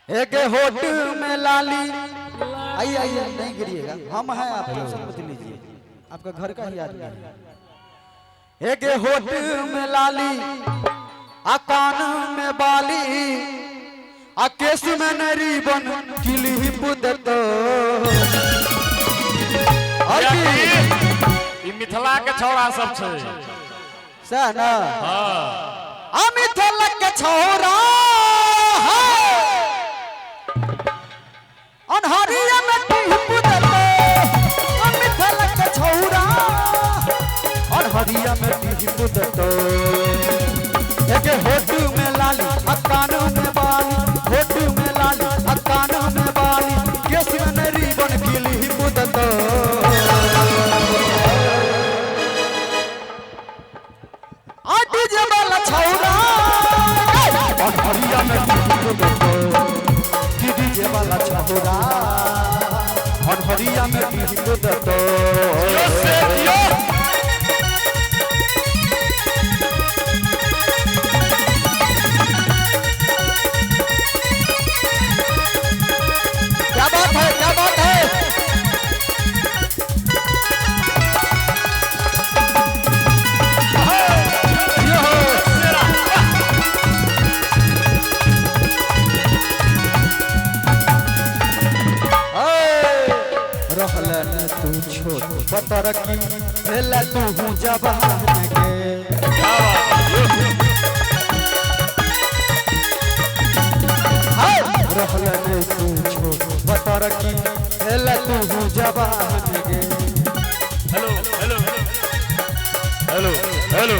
एक होट में लाली। आइए आइए, नहीं गिरिएगा, हम हैं, आप टेंशन मत लीजिए, आपका घर का ही आदमी है। एक होट में लाली, आ कान में बाली, आ केस में नरीबन किली पुदत। मिथिला के छौड़ा सब छे सह ना। हां आ मिथिला के छौड़ा अनहरिया में किली पुदत। आ मिथिला के छौड़ा अनहरिया में किली पुदत। एक होट में लाली, आ कान में बाली, होट में लाली, आ कान में बाली, केस में नरीबन किली पुदत। छौरा हरिया में डीजे वाला छौरा हरिया में डीजे दतो। क्या बात है, क्या बात है। रहलन तू छोट पतर की भेल तू जवान के। रहलन तू छोट पतर की भेल तू जवान के। हेलो हेलो हेलो हेलो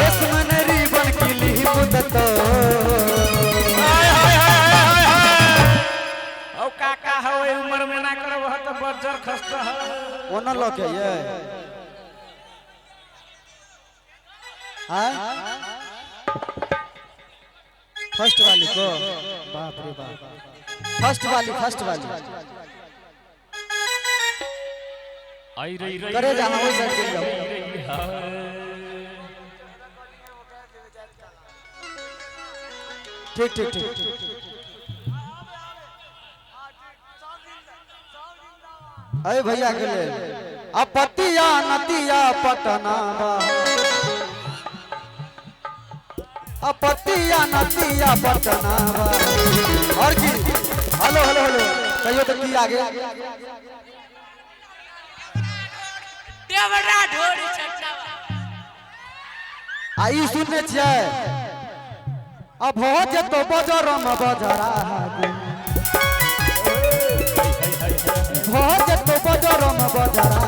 इसमन रिबन किली पुदत। काका हो उम्र में ना करब त बजर खस्ता है ओना लके ये हां फर्स्ट वाली को बाप रे बाप, फर्स्ट वाली आई रही करे जाना वही साइड चल जाओ। ठीक ठीक ठीक। अरे भैया के ले अपतिया नतिया पटना, अपतिया नतिया पटना। और की हेलो हेलो हेलो कहियो तो की आगे देवरा ढोरी छटावा आई सुनने छियै। अब हो जतो बजर में बजरा भज तो बजर में बजरा।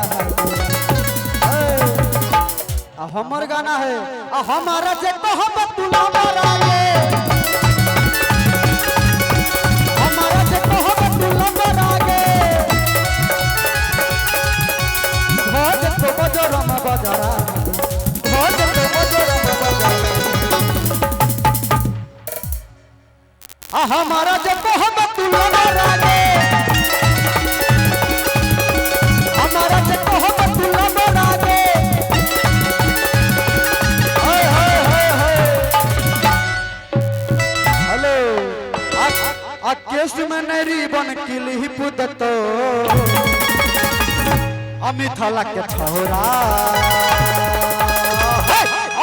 हमर गाना है हमारा जे कहब तुला मराए, हमारा जे कहब तुला मराए। भज तो बजर में बजरा, भज तो बजर में बजरा। हमारा जे कहब तुला मराए, हमारा जे कहब तुला मराए। हेलो आ केस में नरीबन किली पुदत। मिथिला के छौरा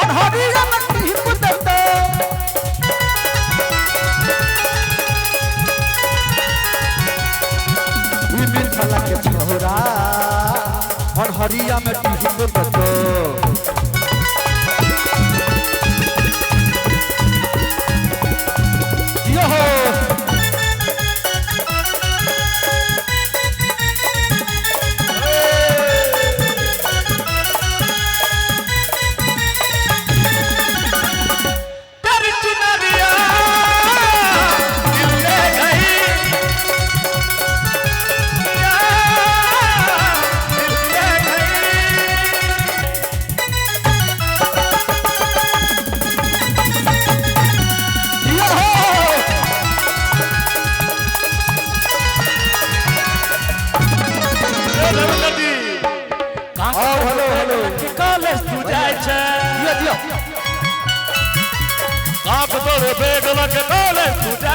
अनहरिया में किली पुदत। मिथिला के छौरा अनहरिया में किली पुदत। आप तो बेगल के डोले तू जा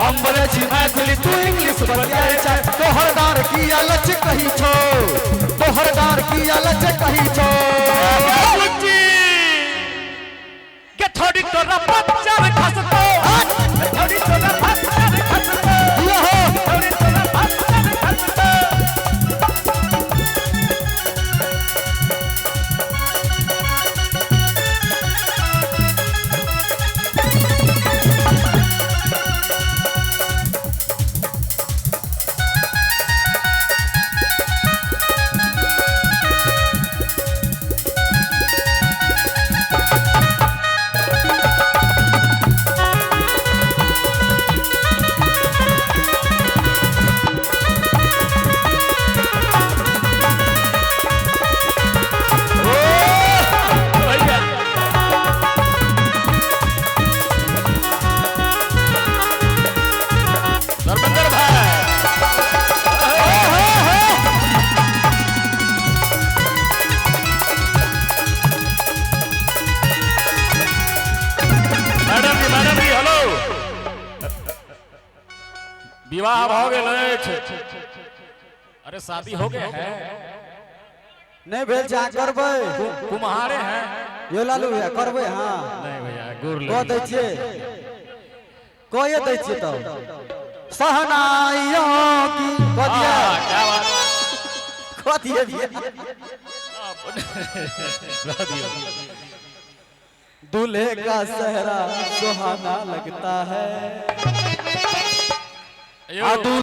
अंग्रेजी मैथिली तू इंग्लिश बतियाए छै तोहरदार की अलच कही छो तोहरदार की अलच कही छो के थोड़ी तोरा पत्थर खसतो थोड़ी तोरा पत्थर खसतो थोड़ी तोरा पत्थर खसतो विवाह हो गए अरे शादी हो गए है नहीं भेल जा करबे कुम्हारे हैं यो लालू भैया करबे हां नहीं भैया गुर ले को दै छियै कोए दै छियै तो सहनाइयों की को दिया क्या बात को दिए भैया दूल्हे का सेहरा सुहाना लगता है यो